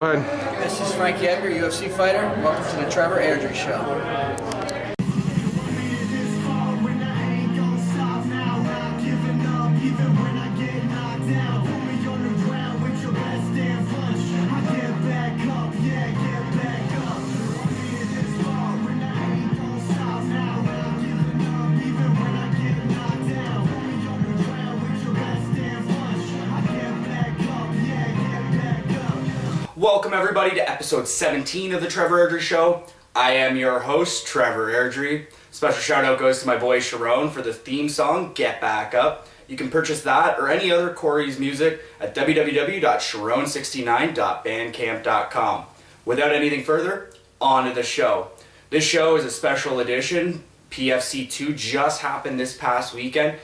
Go ahead. This is Frankie Edgar, UFC fighter. Welcome to the Trevor Airdrie Show. Welcome everybody to episode 17 of the Trevor Airdrie Show. I am your host, Trevor Airdrie. Special shout out goes to my boy Sharon for the theme song, Get Back Up. You can purchase that or any other Corey's music at www.sharon69.bandcamp.com. Without anything further, on to the show. This show is a special edition. PFC 2 just happened this past weekend.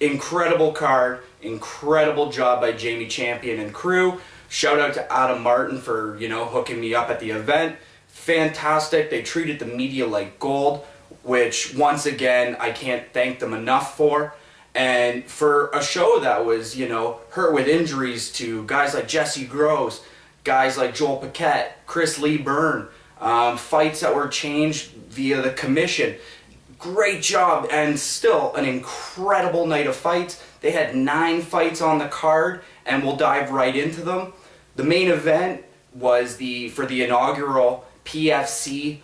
Incredible card, incredible job by Jamie Champion and crew. Shout out to Adam Martin for, hooking me up at the event. Fantastic. They treated the media like gold, which once again, I can't thank them enough for. And for a show that was, hurt with injuries to guys like Jesse Gross, guys like Joel Paquette, Chris Lee Byrne, fights that were changed via the commission. Great job, and still an incredible night of fights. They had 9 fights on the card, and we'll dive right into them. The main event was for the inaugural PFC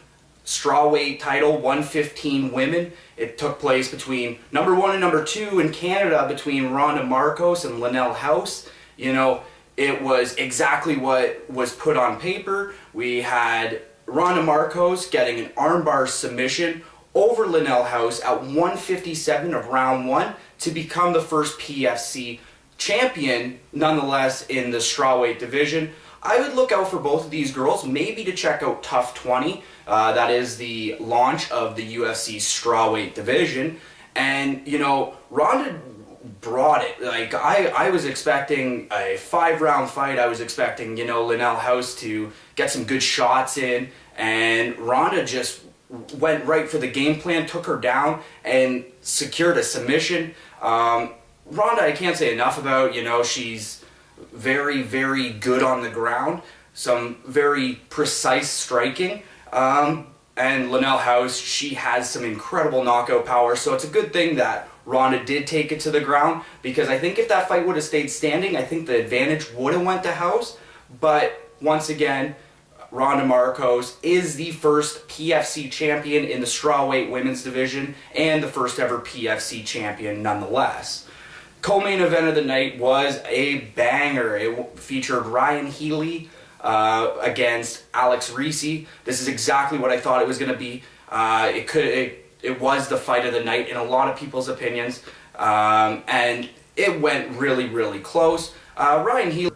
strawweight title, 115 women. It took place between number 1 and number 2 in Canada, between Ronda Marcos and Linnell House. It was exactly what was put on paper. We had Ronda Marcos getting an armbar submission over Linnell House at 157 of round 1 to become the first PFC champion, nonetheless, in the strawweight division. I would look out for both of these girls, maybe to check out Tough 20. That is the launch of the UFC strawweight division. And, Ronda brought it. Like, I was expecting a 5-round fight. I was expecting, Linnell House to get some good shots in. And Ronda just went right for the game plan, took her down, and secured a submission. Ronda, I can't say enough about. She's very, very good on the ground. Some very precise striking. And Linnell House, she has some incredible knockout power. So it's a good thing that Ronda did take it to the ground, because I think if that fight would have stayed standing, I think the advantage would have went to House. But once again, Ronda Marcos is the first PFC champion in the strawweight women's division, and the first ever PFC champion nonetheless. Co-main event of the night was a banger. It featured Ryan Healy against Alex Reese. This is exactly what I thought it was going to be. It was the fight of the night in a lot of people's opinions, and it went really, really close. Ryan Healy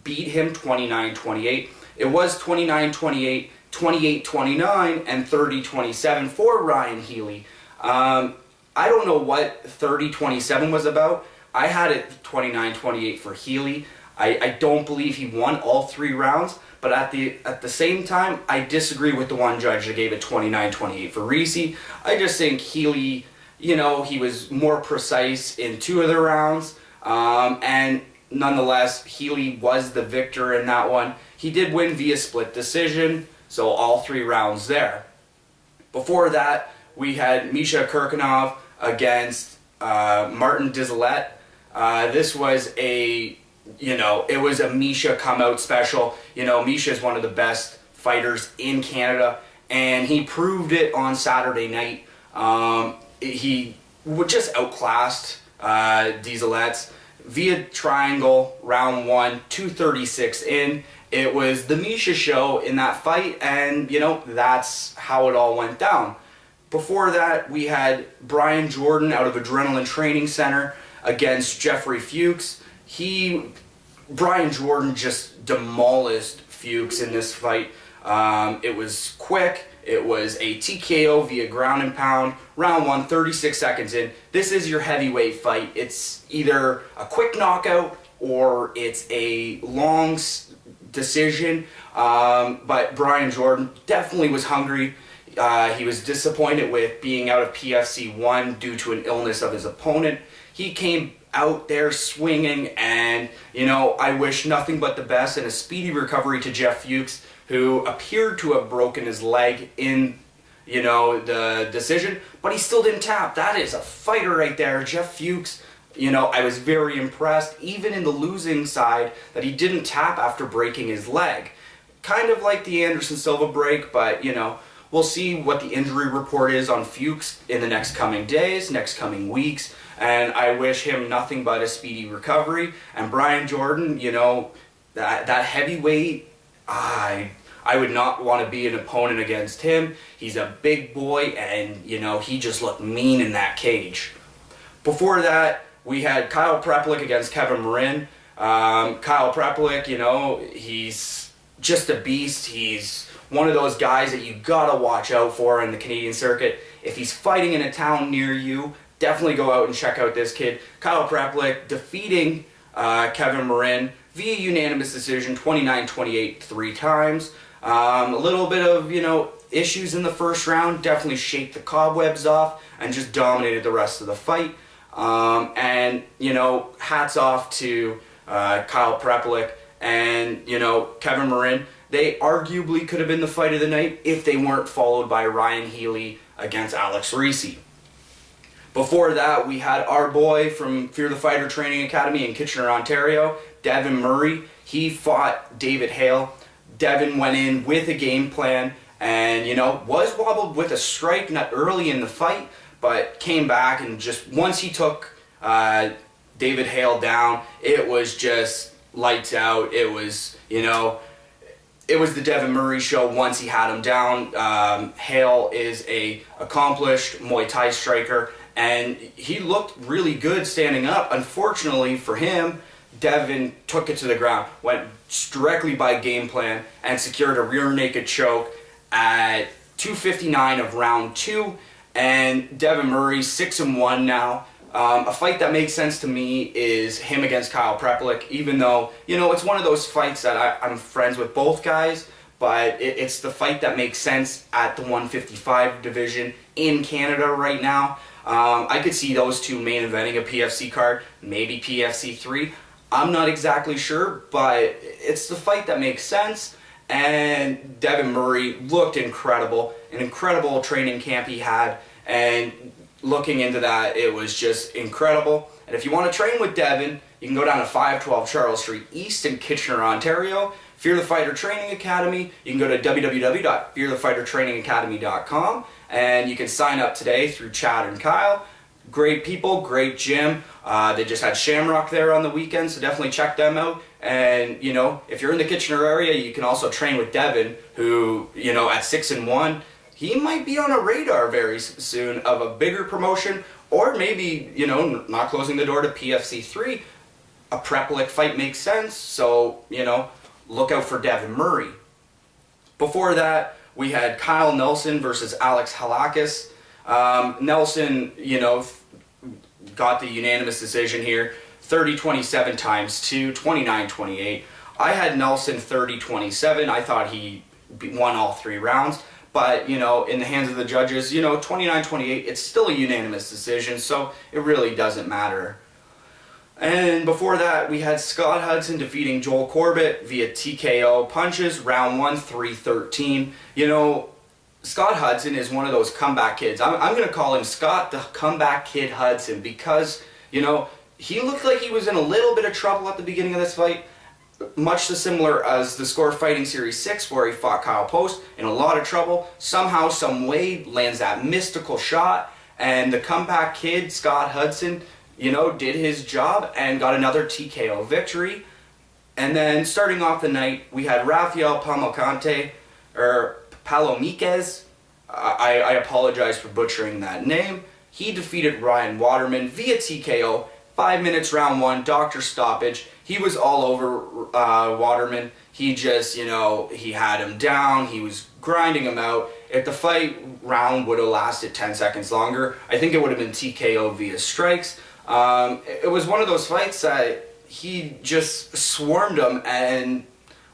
beat him 29-28. It was 29-28, 28-29, and 30-27 for Ryan Healy. I don't know what 30-27 was about. I had it 29-28 for Healy. I don't believe he won all 3 rounds, but at the same time, I disagree with the one judge that gave it 29-28 for Reese. I just think Healy, he was more precise in 2 of the rounds, and nonetheless, Healy was the victor in that one. He did win via split decision, so all 3 rounds there. Before that, we had Misha Kirkunov against Martin Dizalette. This was it was a Misha come out special. Misha is one of the best fighters in Canada, and he proved it on Saturday night. He just outclassed Dizalette's via triangle, round 1, 2:36 in. It was the Misha show in that fight, and that's how it all went down. Before that, we had Brian Jordan out of Adrenaline Training Center against Jeffrey Fuchs. Brian Jordan just demolished Fuchs in this fight. It was quick. It was a TKO via ground and pound. Round 1, 36 seconds in. This is your heavyweight fight. It's either a quick knockout or it's a long decision. But Brian Jordan definitely was hungry. He was disappointed with being out of PFC 1 due to an illness of his opponent. He came out there swinging, and, I wish nothing but the best and a speedy recovery to Jeff Fuchs, who appeared to have broken his leg in, the decision, but he still didn't tap. That is a fighter right there. Jeff Fuchs, I was very impressed, even in the losing side, that he didn't tap after breaking his leg. Kind of like the Anderson Silva break, but, we'll see what the injury report is on Fuchs in the next coming days, next coming weeks, and I wish him nothing but a speedy recovery. And Brian Jordan, that heavyweight, I would not want to be an opponent against him. He's a big boy, and, he just looked mean in that cage. Before that, we had Kyle Preplik against Kevin Marin. Kyle Preplik, he's just a beast. He's one of those guys that you gotta watch out for in the Canadian circuit. If he's fighting in a town near you, definitely go out and check out this kid. Kyle Preplik defeating Kevin Marin via unanimous decision, 29-28 3 times. A little bit of, issues in the first round, definitely shake the cobwebs off and just dominated the rest of the fight. And, hats off to Kyle Preplik and, Kevin Marin. They arguably could have been the fight of the night if they weren't followed by Ryan Healy against Alex Reese. Before that, we had our boy from Fear the Fighter Training Academy in Kitchener, Ontario, Devin Murray. He fought David Hale. Devin went in with a game plan and, was wobbled with a strike not early in the fight, but came back and just once he took David Hale down, it was just lights out. It was, it was the Devin Murray show once he had him down. Hale is a accomplished Muay Thai striker, and he looked really good standing up. Unfortunately for him, Devin took it to the ground, went directly by game plan, and secured a rear naked choke at 2:59 of round 2. And Devin Murray, 6-1 now. A fight that makes sense to me is him against Kyle Preplik, even though, it's one of those fights that I'm friends with both guys, but it's the fight that makes sense at the 155 division in Canada right now. I could see those two main eventing a PFC card, maybe PFC 3. I'm not exactly sure, but it's the fight that makes sense. And Devin Murray looked incredible, an incredible training camp he had, and looking into that, it was just incredible. And if you want to train with Devin, you can go down to 512 Charles Street East in Kitchener, Ontario. Fear the Fighter Training Academy, you can go to www.fearthefightertrainingacademy.com, and you can sign up today through Chad and Kyle. Great people, great gym. They just had Shamrock there on the weekend, so definitely check them out. And, if you're in the Kitchener area, you can also train with Devin, who, at 6-1, he might be on a radar very soon of a bigger promotion, or maybe, not closing the door to PFC 3. A Preplik fight makes sense, so, look out for Devin Murray. Before that, we had Kyle Nelson versus Alex Halakis. Nelson, got the unanimous decision here, 30-27 times 2, 29-28. I had Nelson 30-27. I thought he won all 3 rounds. But, in the hands of the judges, 29-28, it's still a unanimous decision, so it really doesn't matter. And before that, we had Scott Hudson defeating Joel Corbett via TKO punches, round 1, 3-13. Scott Hudson is one of those comeback kids. I'm going to call him Scott the Comeback Kid Hudson because, he looked like he was in a little bit of trouble at the beginning of this fight. Much similar as the Score Fighting Series 6 where he fought Kyle Post in a lot of trouble. Somehow, some way, lands that mystical shot, and the comeback kid, Scott Hudson, did his job and got another TKO victory. And then starting off the night, we had Rafael Palomiquez. I apologize for butchering that name. He defeated Ryan Waterman via TKO, 5 minutes round 1, doctor stoppage. He was all over Waterman. He just, he had him down. He was grinding him out. If the fight round would have lasted 10 seconds longer, I think it would have been TKO via strikes. It was one of those fights that he just swarmed him, and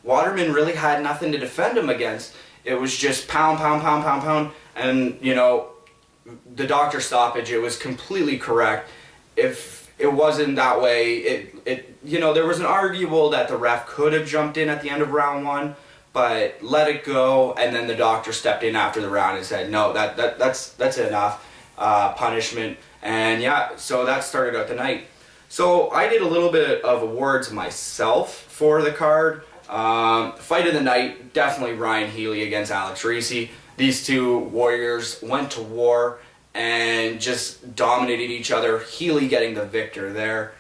Waterman really had nothing to defend him against. It was just pound, pound, pound, pound, pound, and, the doctor stoppage, it was completely correct. If it wasn't that way. There was an arguable that the ref could have jumped in at the end of round 1, but let it go, and then the doctor stepped in after the round and said, no, that's enough punishment. And yeah, so that started out the night. So I did a little bit of awards myself for the card. Fight of the night, definitely Ryan Healy against Alex Reese. These two warriors went to war and just dominated each other. Healy getting the victor there.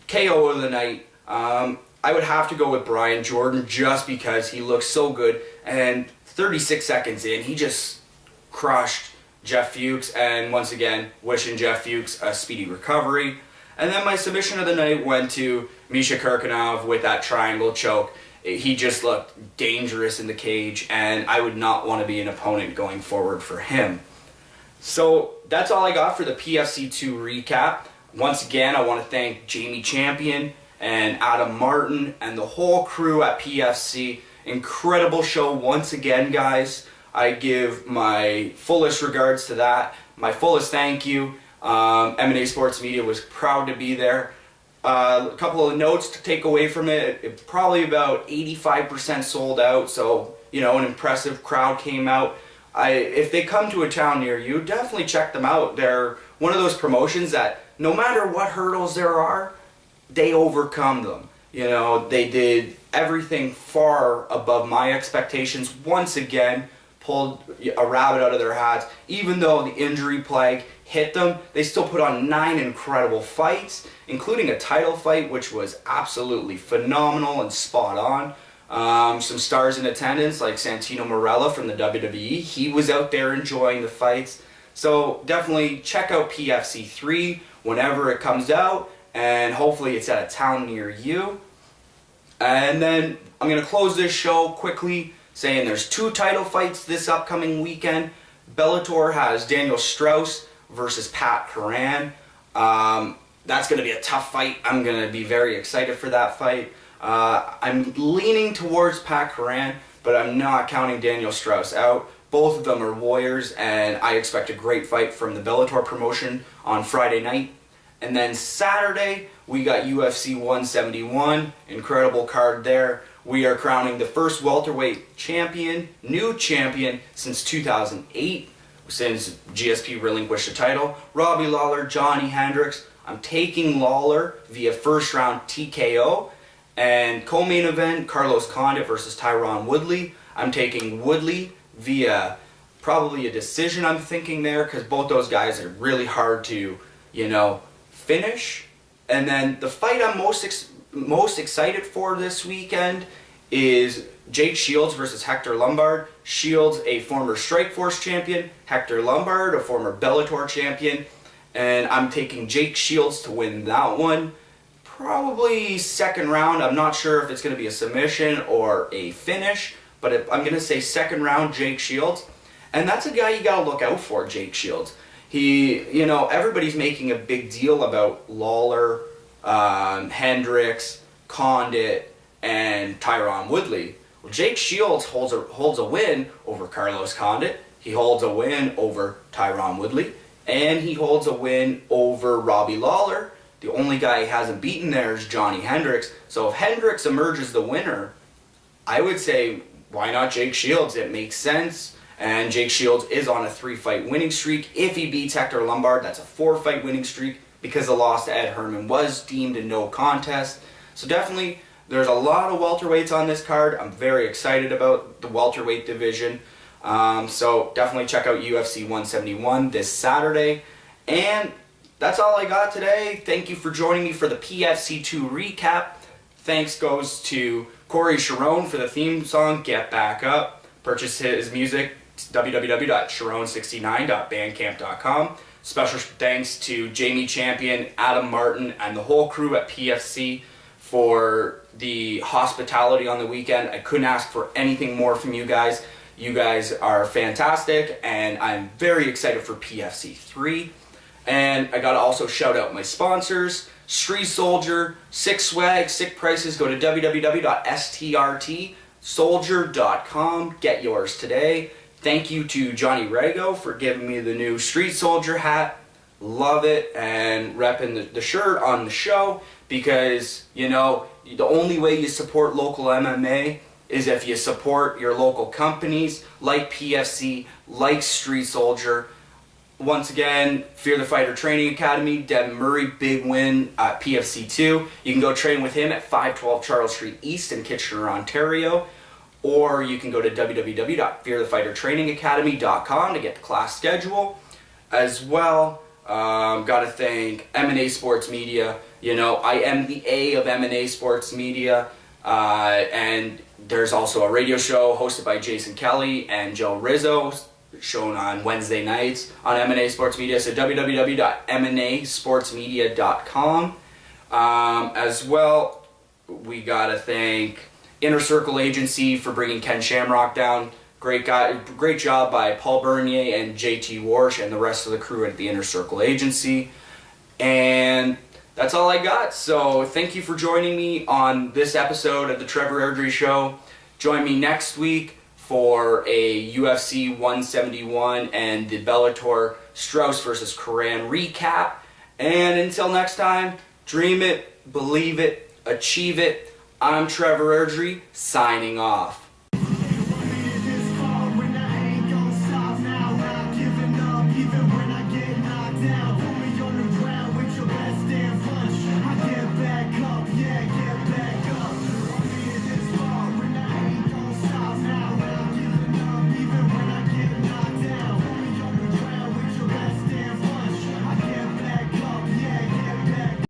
KO of the night, I would have to go with Brian Jordan just because he looks so good. And 36 seconds in, he just crushed Jeff Fuchs. And once again, wishing Jeff Fuchs a speedy recovery. And then my submission of the night went to Misha Kirkinov with that triangle choke. He just looked dangerous in the cage, and I would not want to be an opponent going forward for him. So that's all I got for the PFC 2 recap. Once again, I want to thank Jamie Champion and Adam Martin and the whole crew at PFC. Incredible show once again, guys. I give my fullest regards to that, my fullest thank you. M&A Sports Media was proud to be there. A couple of notes to take away from it. Probably about 85% sold out, so an impressive crowd came out. If they come to a town near you, definitely check them out. They're one of those promotions that no matter what hurdles there are, they overcome them. They did everything far above my expectations. Once again, pulled a rabbit out of their hats. Even though the injury plague hit them, they still put on 9 incredible fights, including a title fight, which was absolutely phenomenal and spot on. Some stars in attendance, like Santino Marella from the WWE. He was out there enjoying the fights. So definitely check out PFC 3 whenever it comes out, and hopefully it's at a town near you. And then I'm going to close this show quickly saying there's 2 title fights this upcoming weekend. Bellator has Daniel Strauss versus Pat Curran. That's going to be a tough fight. I'm going to be very excited for that fight. I'm leaning towards Pat Curran, but I'm not counting Daniel Strauss out. Both of them are warriors, and I expect a great fight from the Bellator promotion on Friday night. And then Saturday, we got UFC 171. Incredible card there. We are crowning the first welterweight champion, new champion since 2008, since GSP relinquished the title. Robbie Lawler, Johnny Hendricks. I'm taking Lawler via first round TKO. And co-main event, Carlos Condit versus Tyron Woodley. I'm taking Woodley via probably a decision, I'm thinking there, because both those guys are really hard to, finish. And then the fight I'm most excited for this weekend is Jake Shields versus Hector Lombard. Shields, a former Strikeforce champion. Hector Lombard, a former Bellator champion. And I'm taking Jake Shields to win that one. Probably second round. I'm not sure if it's going to be a submission or a finish, but I'm going to say second round Jake Shields. And that's a guy you got to look out for, Jake Shields. Everybody's making a big deal about Lawler, Hendricks, Condit, and Tyron Woodley. Well, Jake Shields holds a win over Carlos Condit. He holds a win over Tyron Woodley. And he holds a win over Robbie Lawler. The only guy he hasn't beaten there is Johnny Hendricks. So if Hendricks emerges the winner, I would say, why not Jake Shields? It makes sense. And Jake Shields is on a 3-fight winning streak. If he beats Hector Lombard, that's a 4-fight winning streak because the loss to Ed Herman was deemed a no contest. So definitely, there's a lot of welterweights on this card. I'm very excited about the welterweight division. So definitely check out UFC 171 this Saturday. And that's all I got today. Thank you for joining me for the PFC 2 recap. Thanks goes to Corey Sharon for the theme song, Get Back Up. Purchase his music, www.sharon69.bandcamp.com. Special thanks to Jamie Champion, Adam Martin, and the whole crew at PFC for the hospitality on the weekend. I couldn't ask for anything more from you guys. You guys are fantastic, and I'm very excited for PFC 3. And I gotta also shout out my sponsors, Street Soldier, Sick Swag, Sick Prices. Go to www.strtsoldier.com. Get yours today. Thank you to Johnny Rago for giving me the new Street Soldier hat. love it, and repping the shirt on the show because, you know, the only way you support local MMA is if you support your local companies like PFC, like Street Soldier. Once again, Fear the Fighter Training Academy, Devin Murray, big win at PFC 2. You can go train with him at 512 Charles Street East in Kitchener, Ontario. Or you can go to www.fearthefightertrainingacademy.com to get the class schedule. As well, got to thank M&A Sports Media. You know, I am the A of M&A Sports Media. And there's also a radio show hosted by Jason Kelly and Joe Rizzo, shown on Wednesday nights on M&A Sports Media. So www.mnasportsmedia.com. As well, we gotta thank Inner Circle Agency for bringing Ken Shamrock down. Great job by Paul Bernier and JT Warsh and the rest of the crew at the Inner Circle Agency. And that's all I got. So thank you for joining me on this episode of the Trevor Airdrie Show. Join me next week for a UFC 171 and the Bellator Strauss versus Koran recap. And until next time, dream it, believe it, achieve it. I'm Trevor Airdrie, signing off.